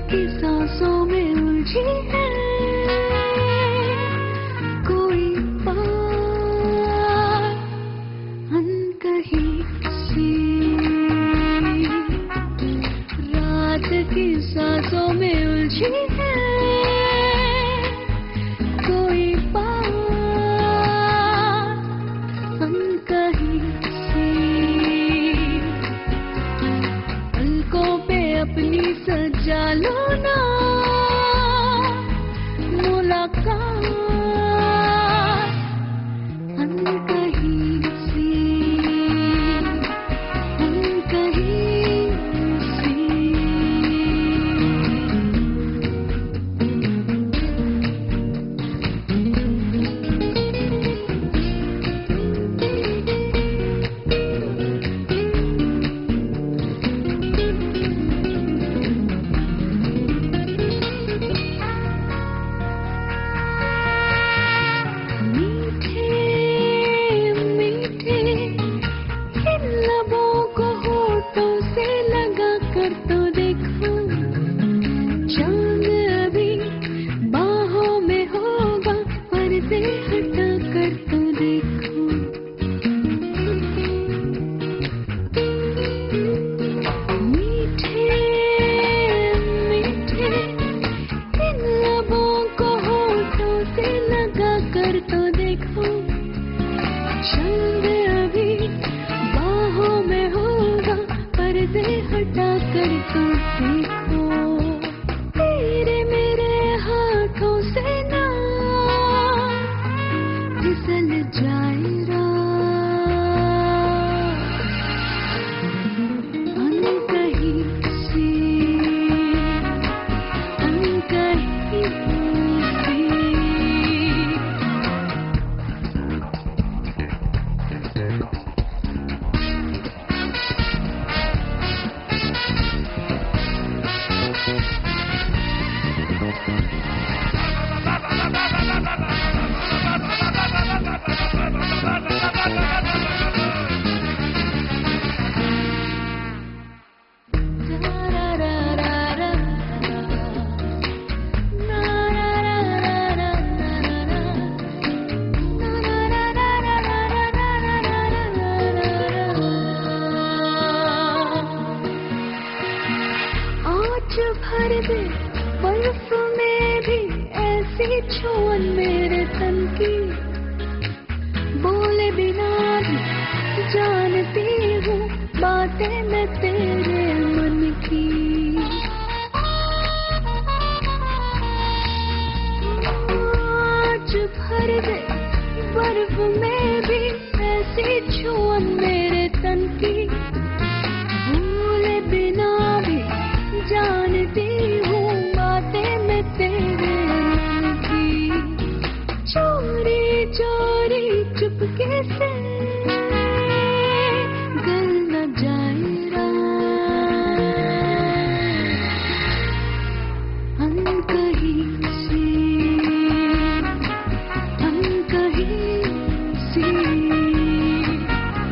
की सांसों में उलझी है कोई बात अनकही सी। रात की सांसों में उलझी है कोई बात अनकही सी। पलकों पे अपनी सजा लो ना मुलाकात अनकही सी अनकही सी। हटा कर तो देखो तेरे मेरे हाथों से ना फिसल जाए अनकही सी अनकही सी। भर दे बर्फ में भी ऐसी छुअन मेरे तन की। बोले बिना भी जानती हूँ बातें मैं तेरे मन की। आज भर दे बर्फ में भी ऐसी छुअन मेरे तन की। बोले बिना भी जानती हूँ बातें मैं तेरे मन की। चोरी चोरी चुपके से गल न जाए अनकही सी अनकही सी।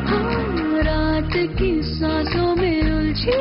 हाँ, रात की सांसों में उलझी